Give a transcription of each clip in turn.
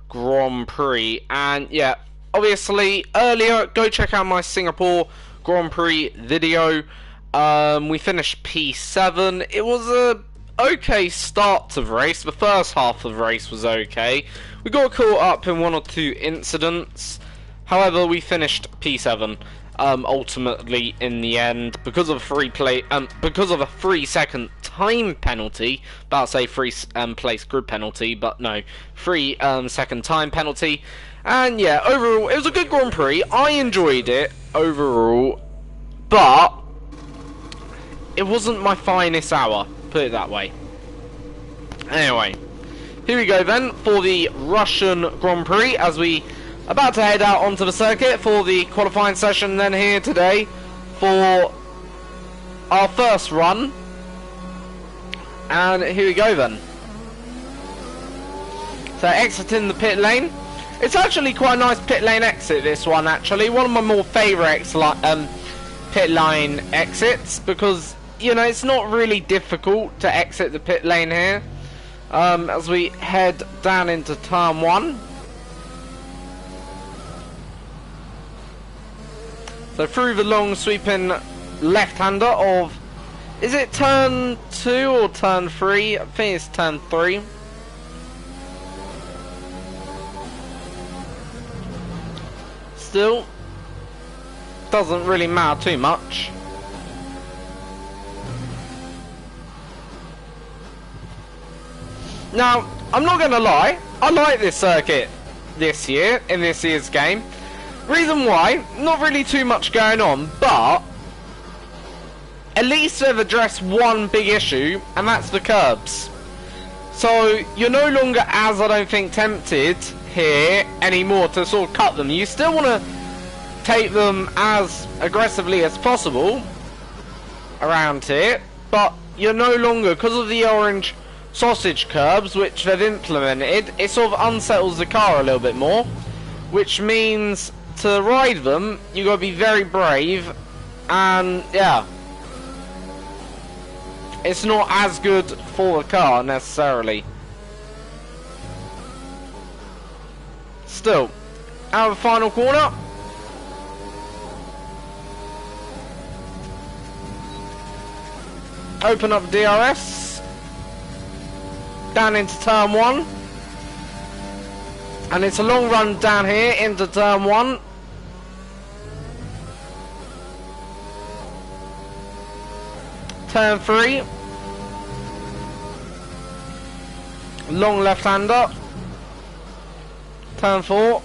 Grand Prix. And yeah, obviously earlier, go check out my Singapore Grand Prix video. We finished P7. It was a okay start to the race. The first half of the race was okay. We got caught up in 1 or 2 incidents. However, we finished P7 ultimately in the end because of a 3-second time penalty. About to say place grid penalty, but no, 3-second time penalty. And yeah, overall it was a good Grand Prix. I enjoyed it overall, but it wasn't my finest hour, put it that way. Anyway, here we go then for the Russian Grand Prix, as we about to head out onto the circuit for the qualifying session then here today for our first run. And here we go then. So exiting the pit lane. It's actually quite a nice pit lane exit, this one actually. One of my more favourite pit lane exits, because, you know, it's not really difficult to exit the pit lane here. As we head down into turn 1. So through the long sweeping left-hander of, is it turn 2 or turn 3? I think it's turn 3. Still, doesn't really matter too much. Now, I'm not going to lie, I like this circuit this year, in this year's game. Reason why, not really too much going on, but at least they've addressed one big issue, and that's the curbs. So you're no longer, as I don't think, tempted here anymore to sort of cut them. You still want to take them as aggressively as possible around here, but you're no longer, because of the orange sausage curbs which they've implemented, it sort of unsettles the car a little bit more, which means to ride them you got to be very brave, and yeah, it's not as good for the car necessarily. Still, out of the final corner. Open up DRS. Down into turn 1. And it's a long run down here into turn 1. Turn 3. Long left-hander. Turn 4.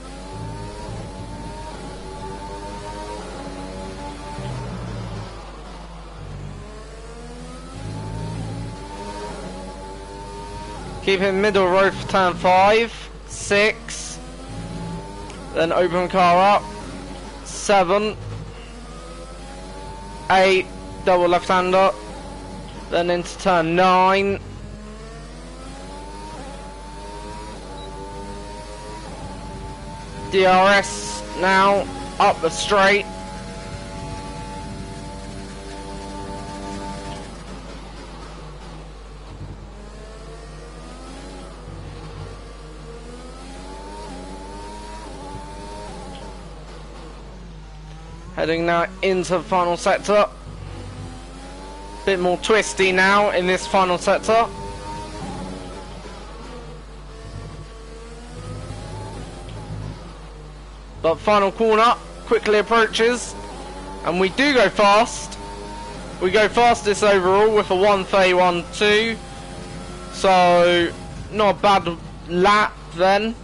Keep it middle road for turn 5. 6. Then open car up. 7. 8. Double left-hander. Then into turn 9. DRS now up the straight. Heading now into the final sector. Bit more twisty now in this final sector. But final corner quickly approaches, and we do go fast. We go fastest overall with a 1:31.2. So not a bad lap then.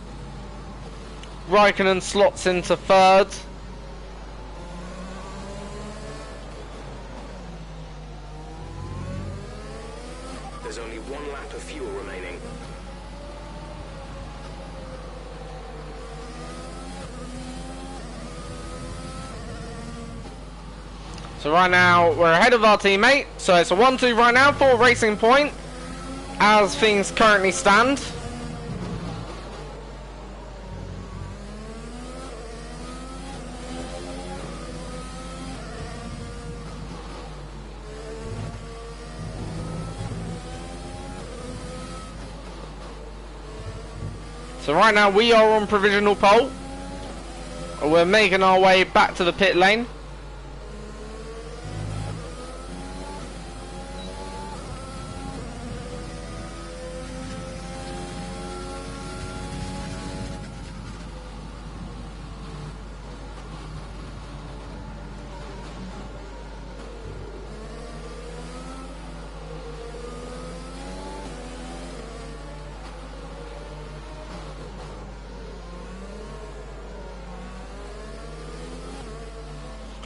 Raikkonen slots into 3rd. There's only 1 lap of fuel remaining. So right now we're ahead of our teammate. So it's a 1-2 right now for Racing Point as things currently stand. So right now we are on provisional pole. We're making our way back to the pit lane.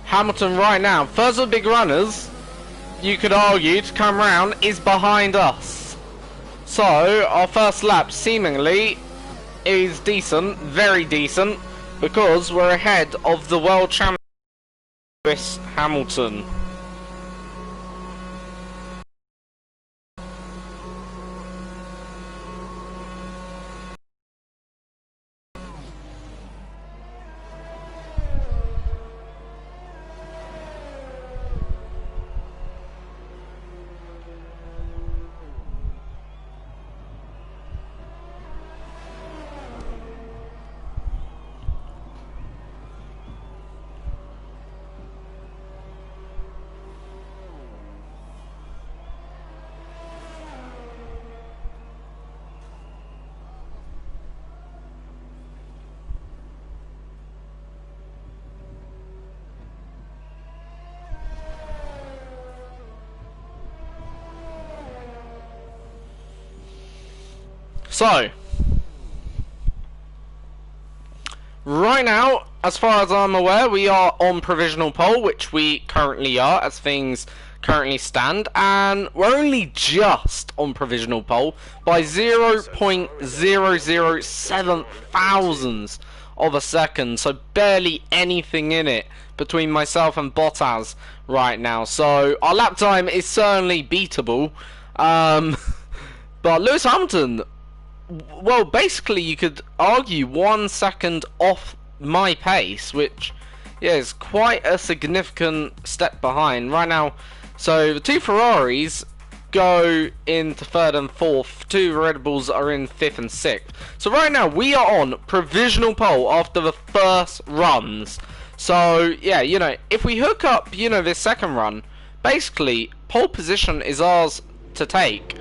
Hamilton right now, first of the big runners, you could argue, to come round, is behind us. So, our first lap seemingly is decent, very decent, because we're ahead of the world champion, Lewis Hamilton. So, right now, as far as I'm aware, we are on provisional pole, which we currently are, as things currently stand, and we're only just on provisional pole by 0.007 thousandths of a second, so barely anything in it between myself and Bottas right now. So, our lap time is certainly beatable, but Lewis Hamilton, well, basically you could argue 1 second off my pace, which, yeah, is quite a significant step behind right now. So the two Ferraris go into 3rd and 4th, 2 Red Bulls are in 5th and 6th. So right now we are on provisional pole after the first runs. So yeah, you know, if we hook up, you know, this second run, basically pole position is ours to take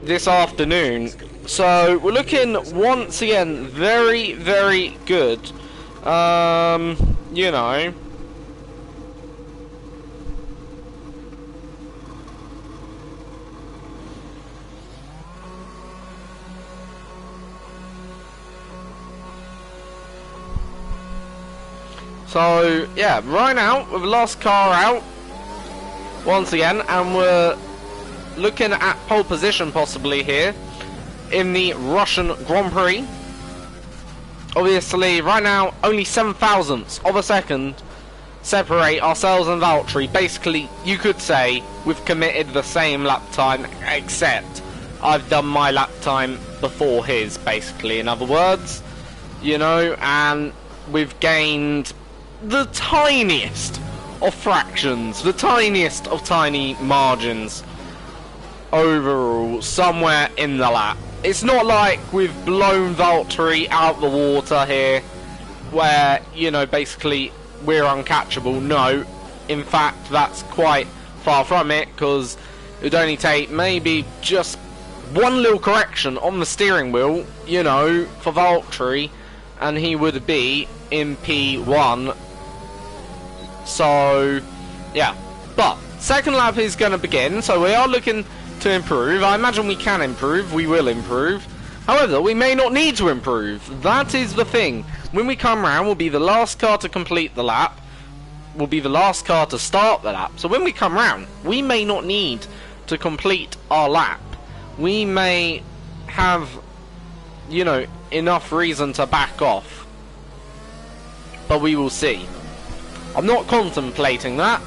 this afternoon. So we're looking once again very, very good. You know, so yeah, right now we've lost car out once again, and we're looking at pole position possibly here in the Russian Grand Prix. Obviously, right now, only 7 thousandths of a second separate ourselves and Valtteri. Basically, you could say we've committed the same lap time, except I've done my lap time before his, basically, in other words. You know, and we've gained the tiniest of fractions, the tiniest of tiny margins overall, somewhere in the lap. It's not like we've blown Valtteri out the water here, where, you know, basically we're uncatchable. No, in fact, that's quite far from it, because it would only take maybe just one little correction on the steering wheel, you know, for Valtteri, and he would be in P1. So, yeah. But, second lap is going to begin, so we are looking to improve. I imagine we can improve, we will improve. However, we may not need to improve. That is the thing. When we come round, we'll be the last car to complete the lap. We'll be the last car to start the lap. So when we come round, we may not need to complete our lap. We may have, you know, enough reason to back off. But we will see. I'm not contemplating that.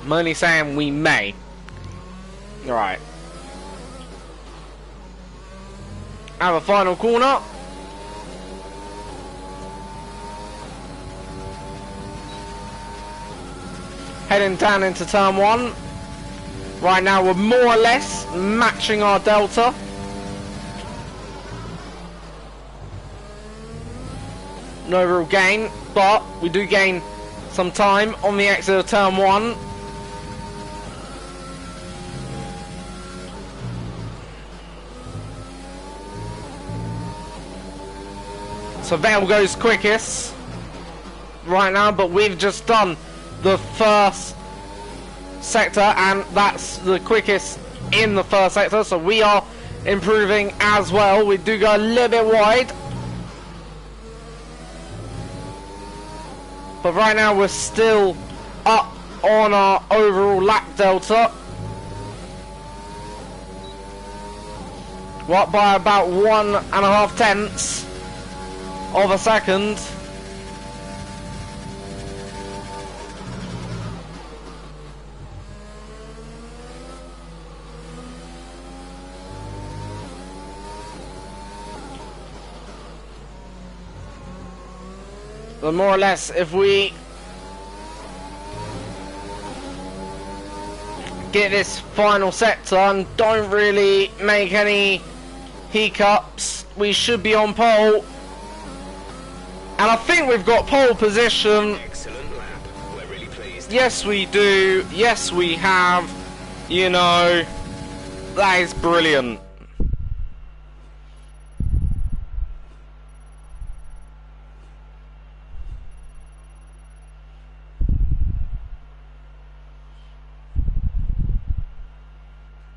I'm only saying we may. Right. Have a final corner. Heading down into turn 1. Right now we're more or less matching our delta. no real gain, but we do gain some time on the exit of turn 1. So Vettel goes quickest right now, but we've just done the first sector, and that's the quickest in the first sector, so we are improving as well. We do go a little bit wide, but right now we're still up on our overall lap delta. We're up by about 1.5 tenths of a second. But more or less, if we get this final sector and don't really make any hiccups, we should be on pole. And I think we've got pole position. Excellent lap. We're really pleased. Yes, we do. Yes, we have. You know, that is brilliant.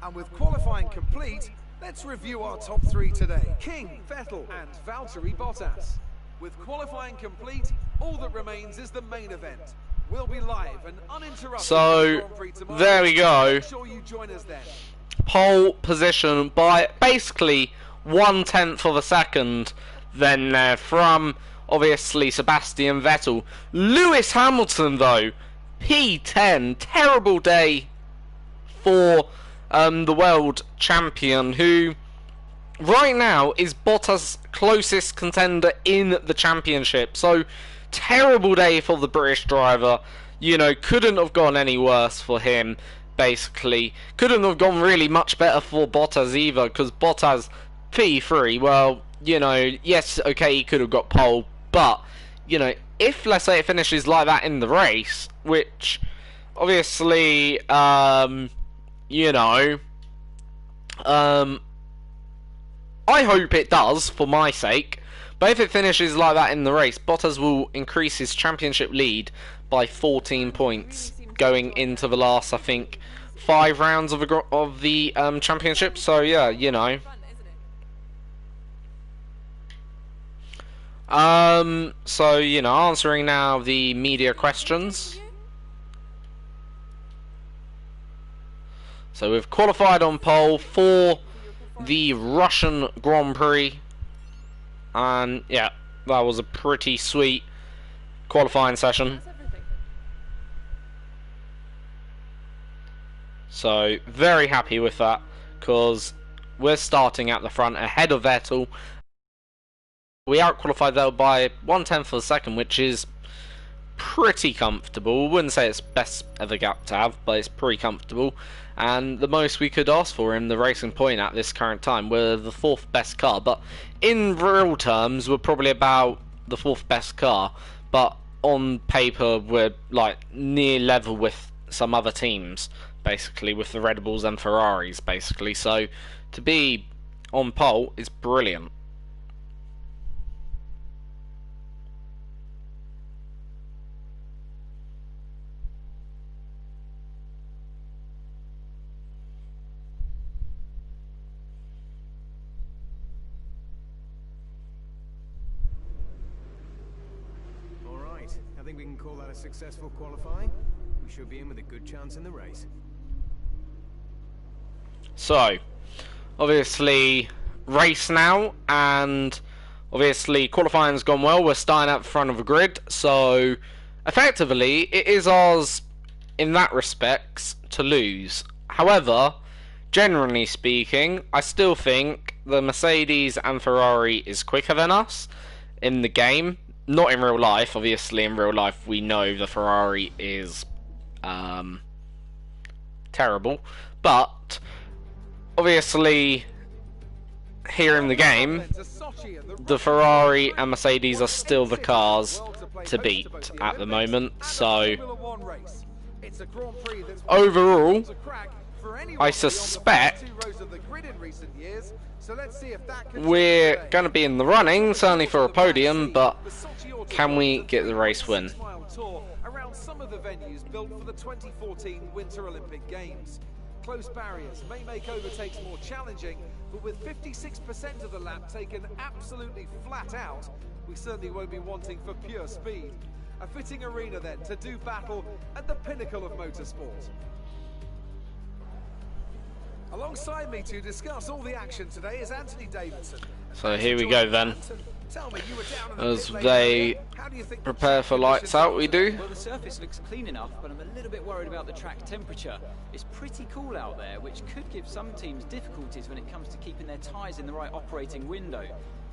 And with qualifying complete, let's review our top 3 today. King, Vettel and Valtteri Bottas. With qualifying complete, all that remains is the main event. We'll be live and uninterrupted. So, there we go. Make sure you join us then. Pole position by basically 1/10 of a second then from obviously Sebastian Vettel. Lewis Hamilton though, P10, terrible day for the world champion, who right now is Bottas' closest contender in the championship. So terrible day for the British driver. You know, couldn't have gone any worse for him. Basically, couldn't have gone really much better for Bottas either, because Bottas P3, well, you know, yes, okay, he could have got pole, but, you know, if, let's say, it finishes like that in the race, which, obviously, you know, I hope it does, for my sake, but if it finishes like that in the race, Bottas will increase his championship lead by 14 points, going into the last, I think, 5 rounds of the championship. So yeah, you know. So you know, answering now the media questions. So we've qualified on pole for the Russian Grand Prix, and yeah, that was a pretty sweet qualifying session. So, very happy with that, because we're starting at the front ahead of Vettel. We out-qualified though by 1/10 of a second, which is pretty comfortable. Wouldn't say it's best ever gap to have, but it's pretty comfortable. And the most we could ask for in the racing point at this current time. We're the 4th best car, but in real terms, we're probably about the 4th best car. But on paper, we're like near level with some other teams, basically, with the Red Bulls and Ferraris, basically. So to be on pole is brilliant. All right, I think we can call that a successful qualifying. We should be in with a good chance in the race. So, obviously, race now, and obviously qualifying's gone well. We're starting at the front of the grid, so effectively it is ours in that respect to lose. However, generally speaking, I still think the Mercedes and Ferrari is quicker than us in the game. Not in real life, obviously. In real life, we know the Ferrari is terrible, but obviously here in the game, the Ferrari and Mercedes are still the cars to beat at the moment. So overall, I suspect we're going to be in the running, certainly for a podium, but can we get the race win? Around some of the venues built for the 2014 Winter Olympic Games. Close barriers may make overtakes more challenging, but with 56% of the lap taken absolutely flat out, we certainly won't be wanting for pure speed. A fitting arena then to do battle at the pinnacle of motorsport. Alongside me to discuss all the action today is Anthony Davidson. So here we go then. As they prepare for lights out, we do. Well, the surface looks clean enough, but I'm a little bit worried about the track temperature. It's pretty cool out there, which could give some teams difficulties when it comes to keeping their tyres in the right operating window.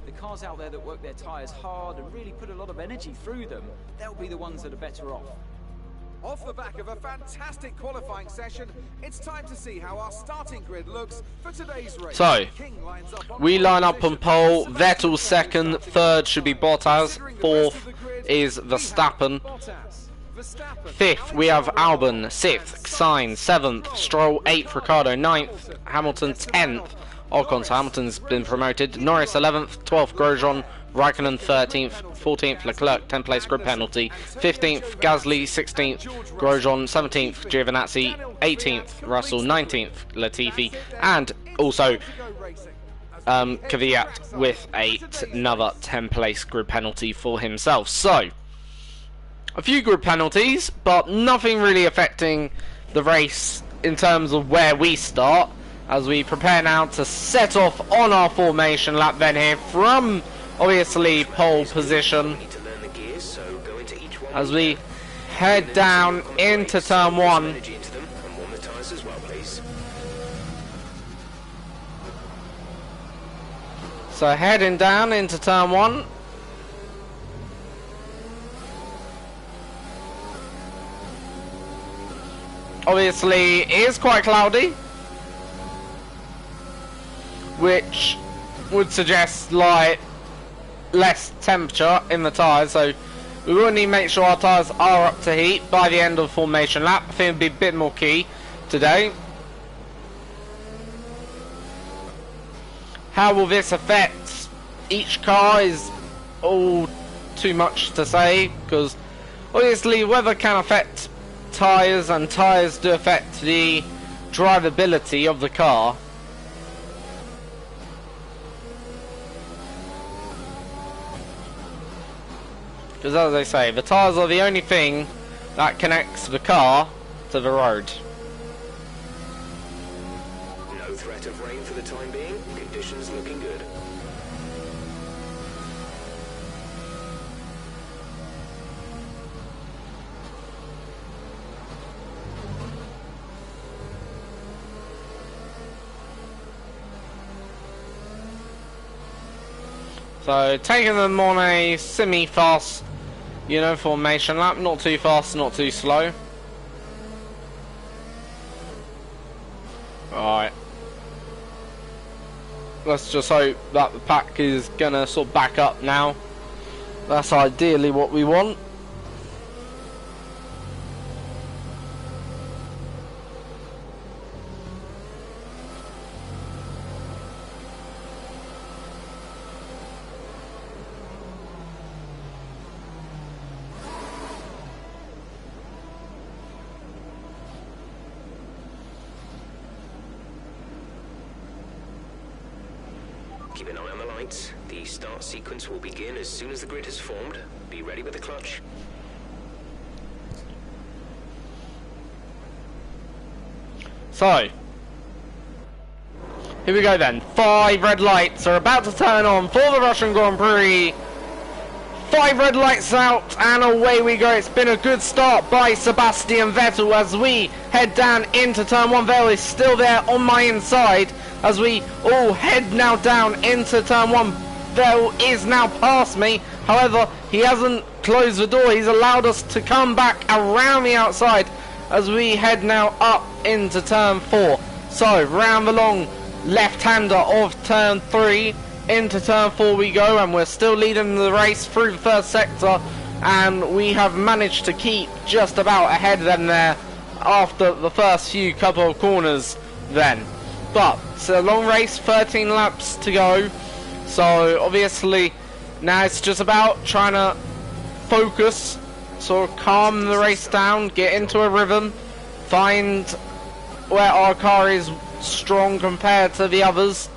The cars out there that work their tyres hard and really put a lot of energy through them, they'll be the ones that are better off. Off the back of a fantastic qualifying session, it's time to see how our starting grid looks for today's race. So, we line up on pole, Vettel second, third should be Bottas, fourth is Verstappen, fifth we have Albon, sixth Sainz, seventh Stroll, eighth Ricciardo, ninth Hamilton, 10th Ocon, so Hamilton's been promoted, Norris 11th, 12th Grosjean, Raikkonen 13th, 14th Leclerc, 10th place grid penalty, 15th Gasly, 16th Grosjean, 17th Giovinazzi, 18th Russell, 19th Latifi, and also Kvyat with another 10th place grid penalty for himself. So, a few grid penalties, but nothing really affecting the race in terms of where we start, as we prepare now to set off on our formation lap then here from obviously pole position, as we head down into turn one. So heading down into turn one. Obviously it is quite cloudy, which would suggest like less temperature in the tyres, so we will need to make sure our tyres are up to heat by the end of the formation lap. I think it'll be a bit more key today. How will this affect each car is all too much to say, because obviously weather can affect tyres, and tyres do affect the drivability of the car. Because as I say, the tyres are the only thing that connects the car to the road. No threat of rain for the time being. Conditions looking good. So taking them on a semi-fast, formation lap, not too fast, not too slow. Alright. Let's just hope that the pack is gonna sort of back up now. That's ideally what we want. Keep an eye on the lights. The start sequence will begin as soon as the grid has formed. Be ready with the clutch. So, here we go then. 5 red lights are about to turn on for the Russian Grand Prix. 5 red lights out and away we go. It's been a good start by Sebastian Vettel as we head down into turn 1. Vettel is still there on my inside as we all head now down into turn 1. Vettel is now past me. However, he hasn't closed the door. He's allowed us to come back around the outside as we head now up into turn 4. So, round the long left-hander of turn 3. Into turn 4 we go, and we're still leading the race through the first sector, and we have managed to keep just about ahead of them there after the first few couple of corners then. But it's a long race, 13 laps to go, so obviously now it's just about trying to focus, sort of calm the race down, get into a rhythm, find where our car is strong compared to the others,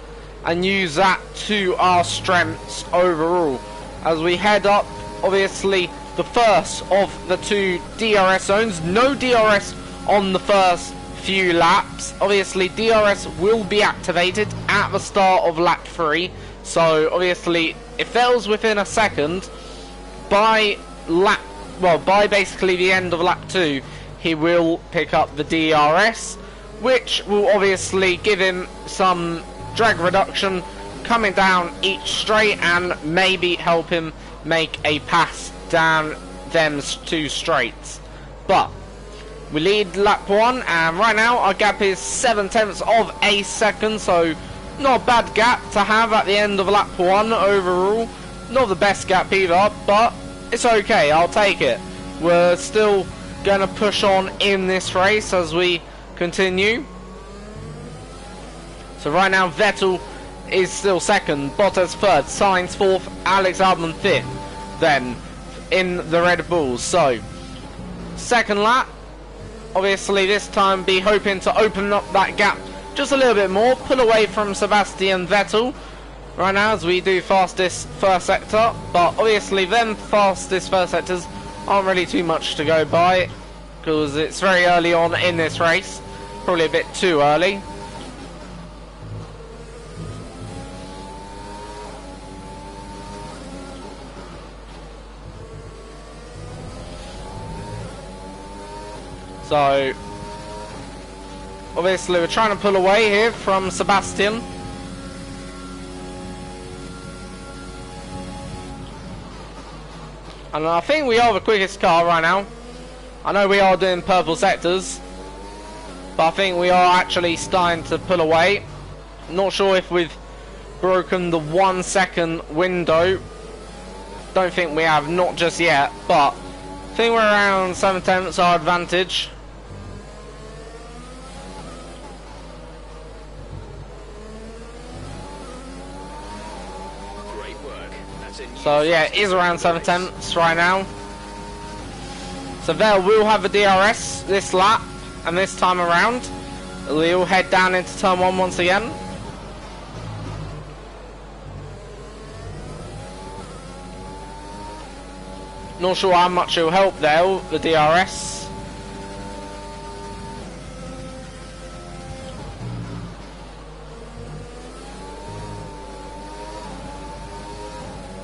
and use that to our strengths overall. As we head up, obviously, the first of the 2 DRS zones. No DRS on the first few laps. Obviously, DRS will be activated at the start of lap 3. So, obviously, if that was within a second, by basically the end of lap 2, he will pick up the DRS, which will obviously give him some drag reduction coming down each straight and maybe help him make a pass down them 2 straights. But we lead lap 1, and right now our gap is 7/10 of a second, so not a bad gap to have at the end of lap 1 overall. Not the best gap either, but it's okay, I'll take it. We're still going to push on in this race as we continue. So right now Vettel is still second, Bottas third, Sainz fourth, Alex Albon fifth then in the Red Bulls. So second lap, obviously this time be hoping to open up that gap just a little bit more, pull away from Sebastian Vettel right now as we do fastest first sector, but obviously them fastest first sectors aren't really too much to go by because it's very early on in this race, probably a bit too early. So, obviously we're trying to pull away here from Sebastian. And I think we are the quickest car right now. I know we are doing purple sectors, but I think we are actually starting to pull away. Not sure if we've broken the 1 second window. Don't think we have, not just yet, but I think we're around 7/10 our advantage. So yeah, it is around 7/10 right now. So Vettel will have a DRS this lap, and this time around we'll head down into turn 1 once again. Not sure how much it will help there, the DRS.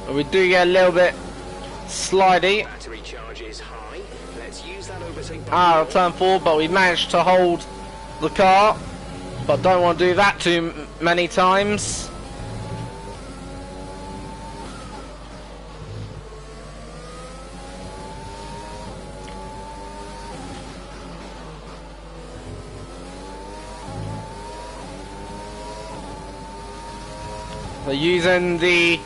We do get a little bit slidey Battery charge is high. Let's use that overtake out of turn 4, but we managed to hold the car, but don't want to do that too many times. So using the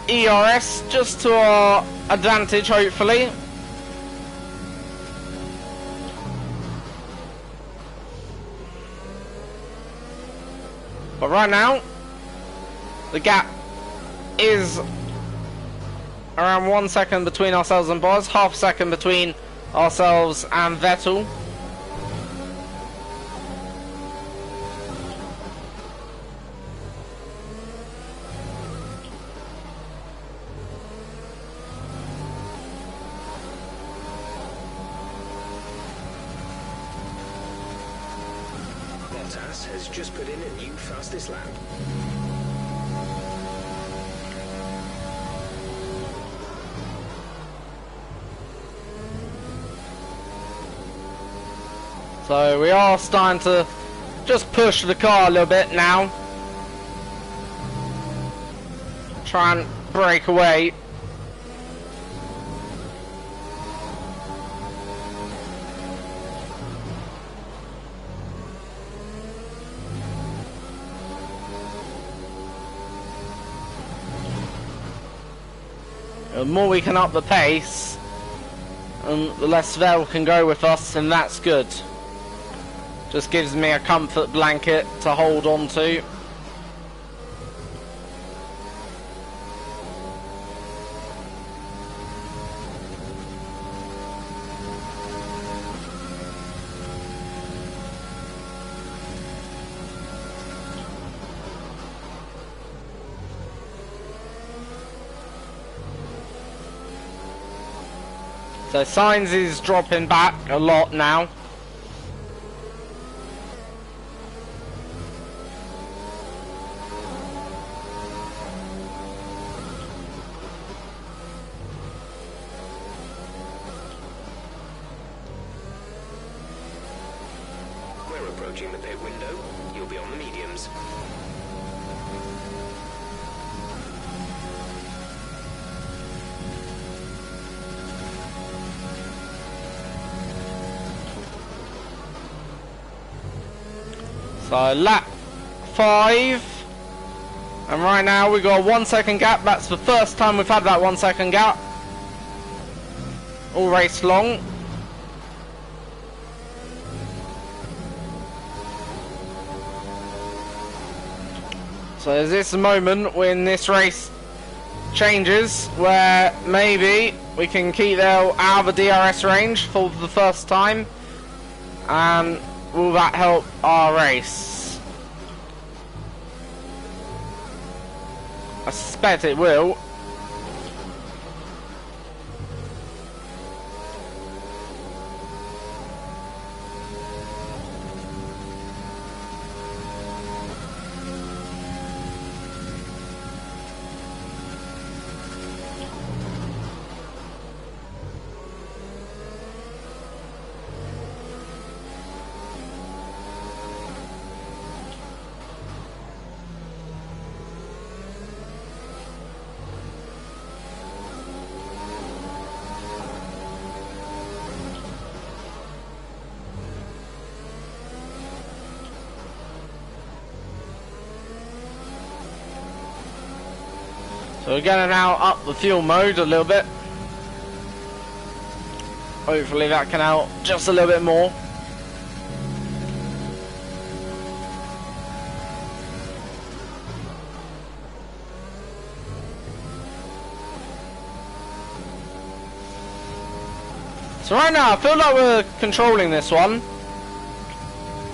ERS just to our advantage, hopefully. But right now, the gap is around 1 second between ourselves and Bottas, half a second between ourselves and Vettel. Bottas has just put in a new fastest lap. So we are starting to just push the car a little bit now. Try and break away. The more we can up the pace, and the less Vel can go with us, and that's good. Just gives me a comfort blanket to hold on to. So Sainz is dropping back a lot now. We're approaching the pit window. You'll be on the mediums. So lap 5, and right now we got a 1 second gap. That's the first time we've had that 1 second gap all race long. So is this a moment when this race changes where maybe we can keep them out of the DRS range for the first time, and will that help our race? I suspect it will. So we're going to now up the fuel mode a little bit. Hopefully that can help just a little bit more. So right now I feel like we're controlling this one.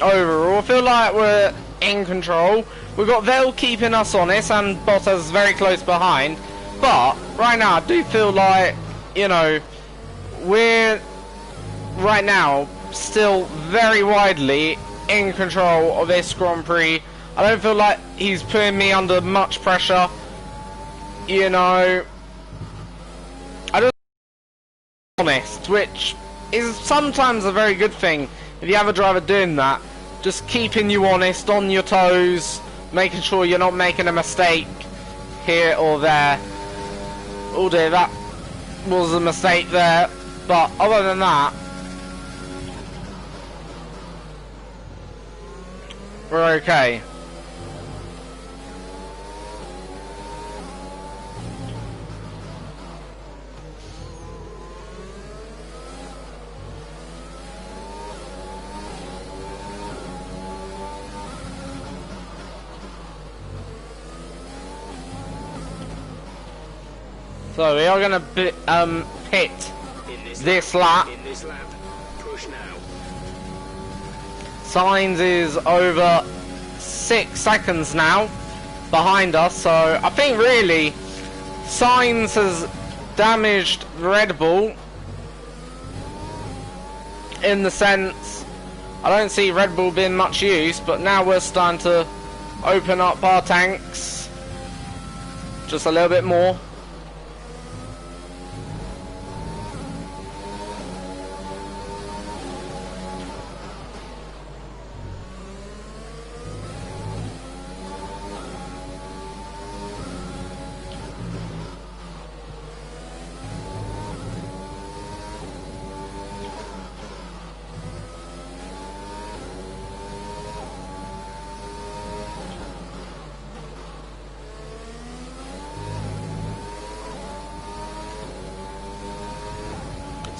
Overall, I feel like we're in control. We've got Vel keeping us honest and Bottas very close behind. But right now I do feel like, you know, we're right now still very widely in control of this Grand Prix. I don't feel like he's putting me under much pressure. You know, I don't honest, which is sometimes a very good thing if you have a driver doing that. Just keeping you honest, on your toes, making sure you're not making a mistake here or there. Oh dear, that was a mistake there. But other than that, we're okay. So we are going to pit this lap. In this lap, push now. Sainz is over 6 seconds now behind us, so I think really Sainz has damaged Red Bull in the sense I don't see Red Bull being much use, but now we're starting to open up our tanks just a little bit more.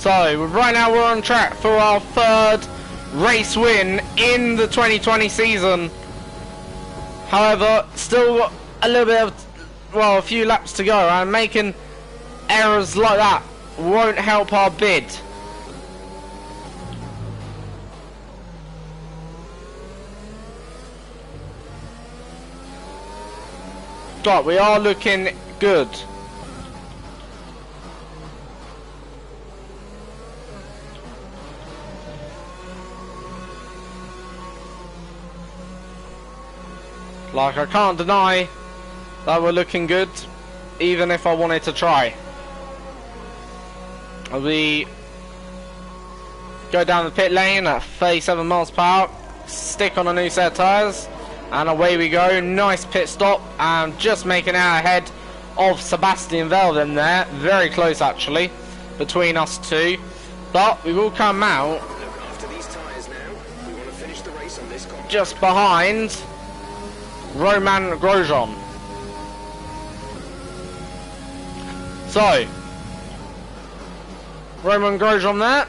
So right now we're on track for our third race win in the 2020 season. However, still got a little bit of, well, a few laps to go, and making errors like that won't help our bid. But we are looking good. Like, I can't deny that we're looking good, even if I wanted to try. We go down the pit lane at 37 miles per hour, stick on a new set of tyres, and away we go. Nice pit stop, and just making out ahead of Sebastian Velden there. Very close, actually, between us two. But we will come out After these tyres now, we want to finish the race on this compact. just behind Roman Grosjean. So, Roman Grosjean there.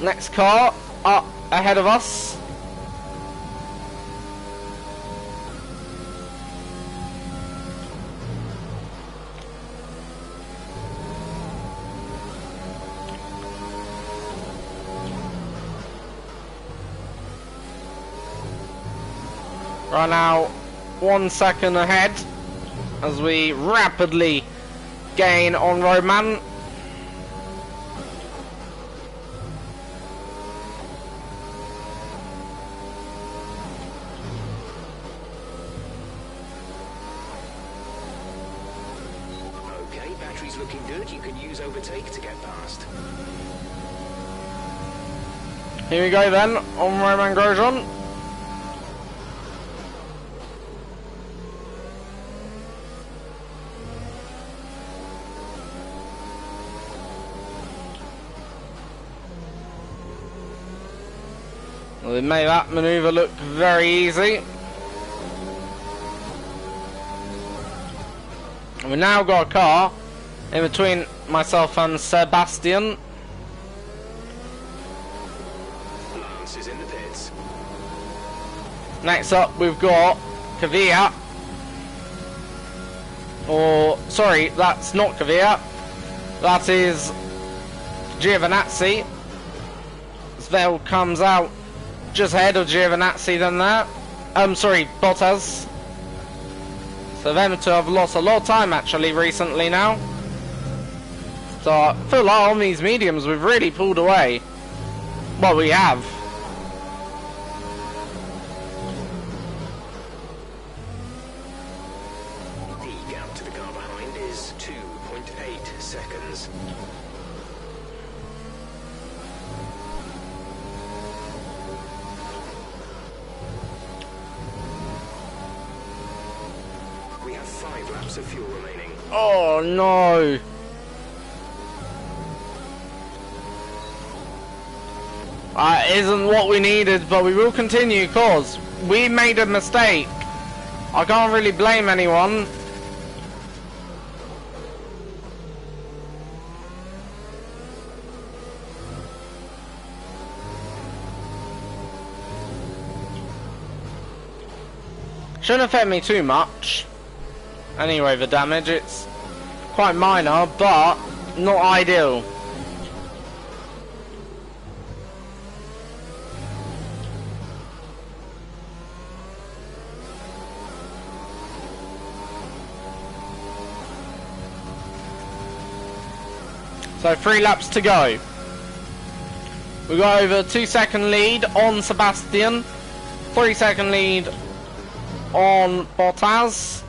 Next car up ahead of us. Right now, 1 second ahead as we rapidly gain on Roman. Okay, battery's looking good. You can use overtake to get past. Here we go then on Roman Grosjean. Well, they made that manoeuvre look very easy. And we've now got a car in between myself and Sebastian. Lance is in the pits. Next up we've got Kvyat. Or, sorry, that's not Kvyat. That is Giovinazzi. Svel comes out just ahead of Giovinazzi than that. Sorry, Bottas. So them two have lost a lot of time actually recently now. So I feel like on these mediums we've really pulled away. Well, we have. The gap to the car behind is 2.8 seconds. We have 5 laps of fuel remaining. Oh no. That isn't what we needed, but we will continue because we made a mistake. I can't really blame anyone. Shouldn't affect me too much. Anyway, the damage, it's quite minor, but not ideal. So 3 laps to go. We got over 2 second lead on Sebastian, 3 second lead on Bottas.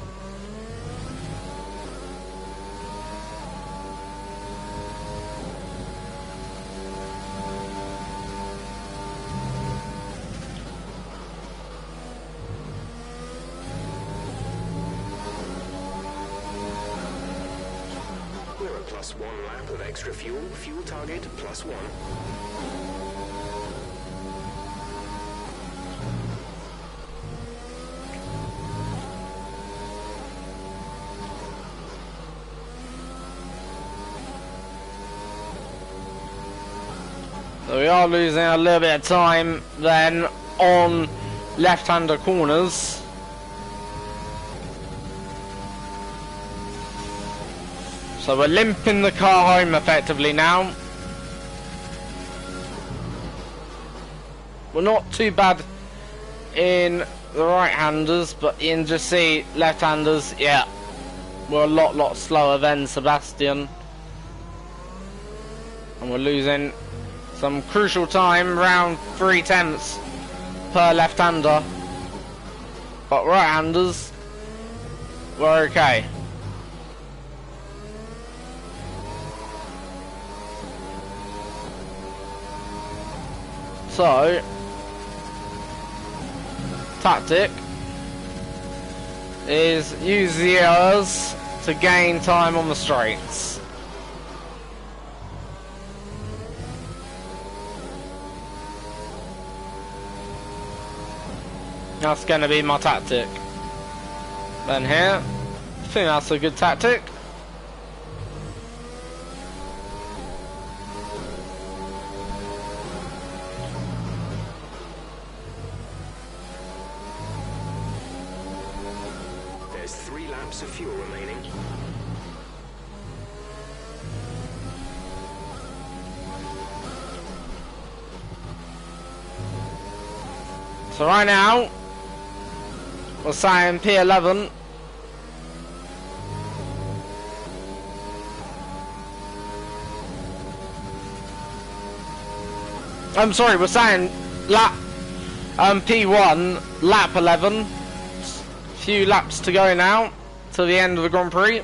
We're at +1 lap of extra fuel. Fuel target +1. So we are losing a little bit of time then on left-hander corners. So we're limping the car home effectively now. We're not too bad in the right-handers, but in just see left-handers, yeah, we're a lot slower than Sebastian. And we're losing some crucial time, around 0.3 per left-hander. But right-handers, we're okay. So, tactic is use the errors to gain time on the straights. That's going to be my tactic. Then here, I think that's a good tactic. There's 3 laps of fuel remaining. So right now, we're saying P11. I'm sorry, we're saying lap P1, lap 11. Few laps to go now to the end of the Grand Prix.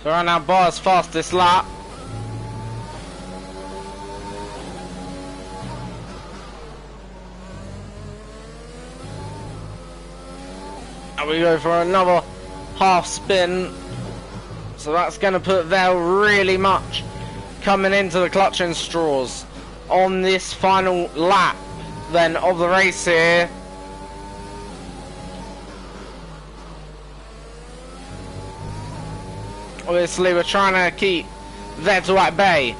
So right now, Bar's fastest lap. And we go for another half spin. So that's going to put Vel really much coming into the clutch and straws on this final lap then of the race here. Obviously we're trying to keep Vettel at bay.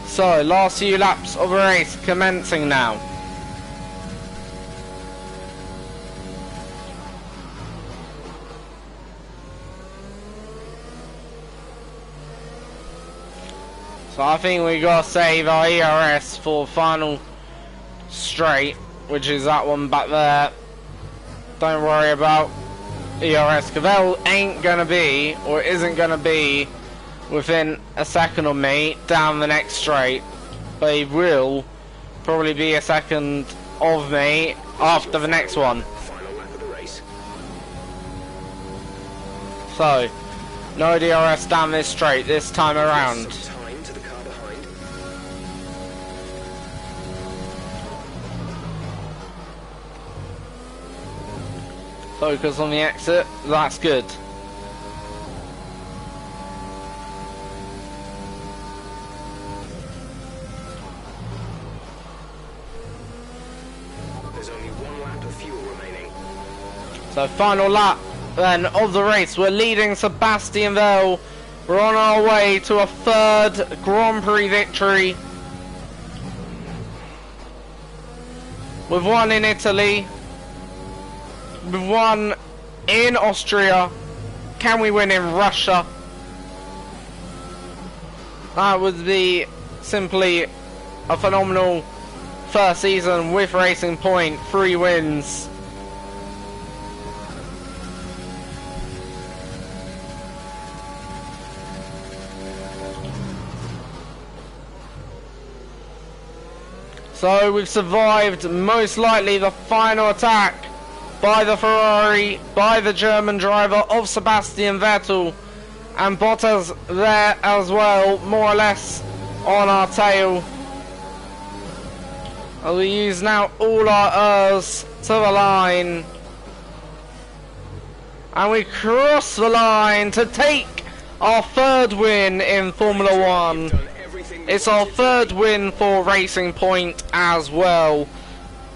So last few laps of the race commencing now. So I think we gotta save our ERS for final straight, which is that one back there. Don't worry about ERS. Cavell ain't gonna be, or isn't gonna be, within a second of me down the next straight, but he will probably be a second of me after the next one. Final lap of the race. So no DRS down this straight this time around. Some time to the car behind. Focus on the exit, that's good. There's only 1 lap of fuel remaining. So final lap then of the race. We're leading Sebastian Vettel. We're on our way to a 3rd Grand Prix victory. We've won in Italy. We've won in Austria. Can we win in Russia? That would be simply a phenomenal first season with Racing Point. 3 wins. So we've survived most likely the final attack by the Ferrari, by the German driver of Sebastian Vettel, and Bottas there as well, more or less on our tail. We use now all our Rs to the line, and we cross the line to take our third win in Formula 1. It's our third win for Racing Point as well.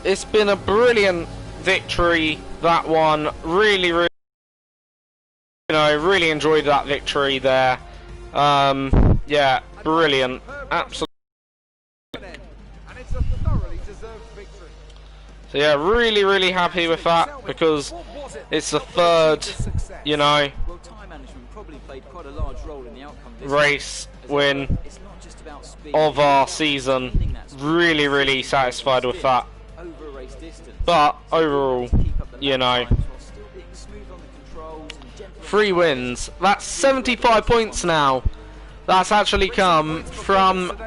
It's been a brilliant victory, that one. Really, really enjoyed that victory there. Yeah, brilliant. Absolutely. So yeah, really happy with that, because it's the third, race win of our season. Really satisfied with that. But overall, 3 wins. That's 75 points now. That's actually come from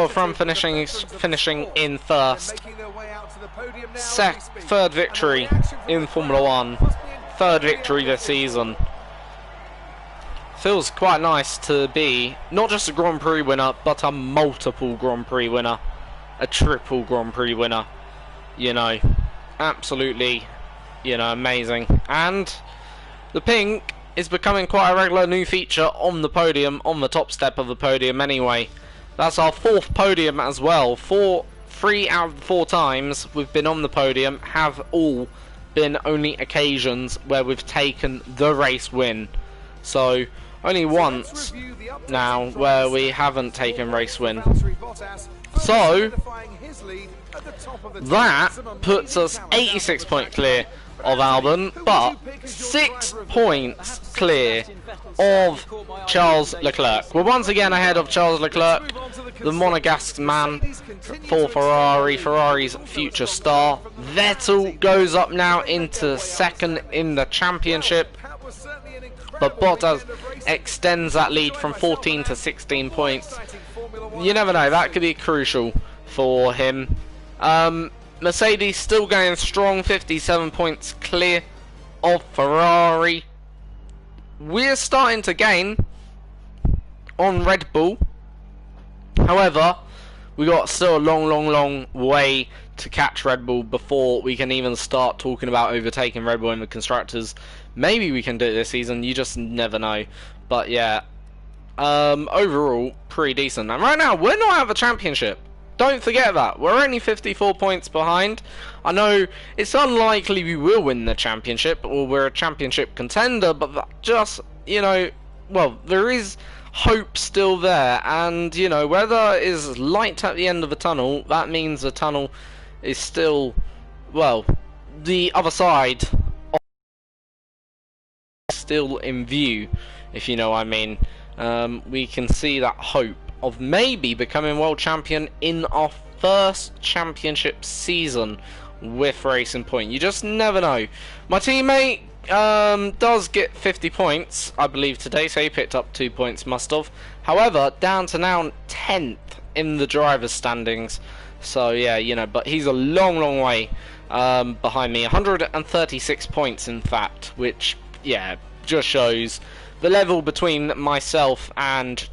from finishing in first. Third victory in Formula 1. Third victory this season. Feels quite nice to be not just a Grand Prix winner, but a multiple Grand Prix winner. A triple Grand Prix winner. Absolutely, amazing. And the pink is becoming quite a regular new feature on the podium, on the top step of the podium anyway. That's our 4th podium as well. 3 out of 4 times we've been on the podium have all been only occasions where we've taken the race win. So only once now where we haven't taken race win. So that puts us 86 points clear of Albon, but 6 points clear of Charles Leclerc. We're once again ahead of Charles Leclerc, the Monegasque man for Ferrari, Ferrari's future star. Vettel goes up now into second in the championship, but Bottas extends that lead from 14 to 16 points. You never know, that could be crucial for him. Mercedes still going strong, 57 points clear of Ferrari. We're starting to gain on Red Bull. However, we got still a long way to catch Red Bull before we can even start talking about overtaking Red Bull in the constructors. Maybe we can do it this season, you just never know. But yeah, overall pretty decent. And right now we're not out of the championship. Don't forget that. We're only 54 points behind. I know it's unlikely we will win the championship, or we're a championship contender, but that just, well, there is hope still there. And, where there is light at the end of the tunnel, that means the tunnel is still, well, the other side is still in view, if you know what I mean. We can see that hope of maybe becoming world champion in our first championship season with Racing Point. You just never know. My teammate does get 50 points, I believe, today, so he picked up 2 points, must have. However, down to now 10th in the driver's standings. So yeah, but he's a long way behind me. 136 points, in fact, which, yeah, just shows the level between myself and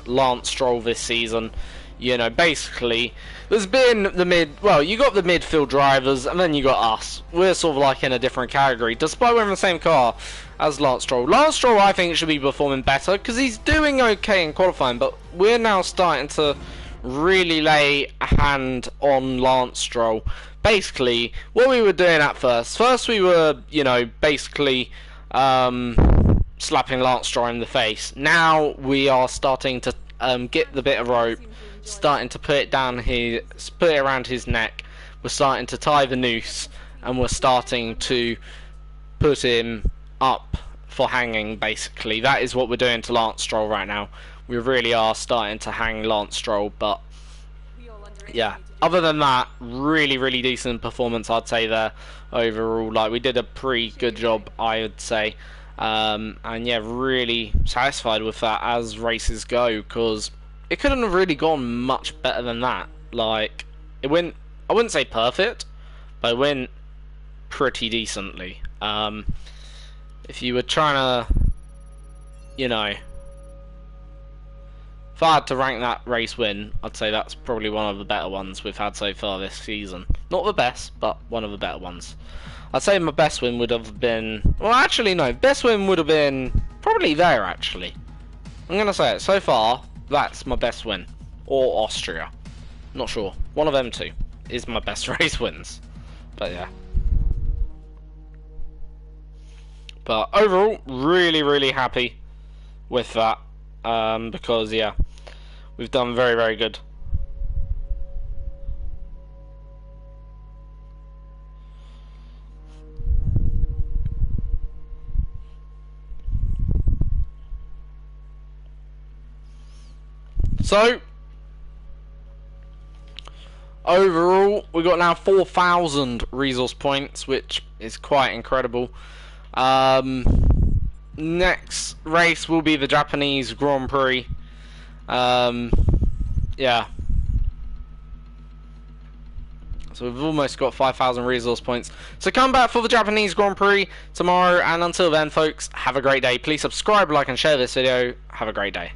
Lance Stroll this season. Basically, there's been you got the midfield drivers, and then you got us. We're sort of like in a different category, despite we're in the same car as Lance Stroll. Lance Stroll, I think, should be performing better, because he's doing okay in qualifying, but we're now starting to really lay a hand on Lance Stroll. Basically, what we were doing at first we were, basically, slapping Lance Stroll in the face. Now we are starting to get the bit of rope, starting to put it around his neck. We're starting to tie the noose, and we're starting to put him up for hanging. Basically, that is what we're doing to Lance Stroll right now. We really are starting to hang Lance Stroll. But yeah, other than that, really decent performance, I'd say, there overall. Like, we did a pretty good job, I would say. And yeah, really satisfied with that as races go, because it couldn't have really gone much better than that. Like, it went, I wouldn't say perfect, but it went pretty decently. If you were trying to, you know, if I had to rank that race win, I'd say that's probably one of the better ones we've had so far this season. Not the best, but one of the better ones. I'd say my best win would have been... Well, actually, no. Best win would have been probably there, actually. I'm going to say it. So far, that's my best win. Or Austria. Not sure. One of them two is my best race wins. But, yeah. But overall, really, really happy with that. Because, yeah, we've done very, very good. So, overall, we got now 4,000 resource points, which is quite incredible. Next race will be the Japanese Grand Prix. Yeah. So we've almost got 5,000 resource points. So come back for the Japanese Grand Prix tomorrow. And until then, folks, have a great day. Please subscribe, like, and share this video. Have a great day.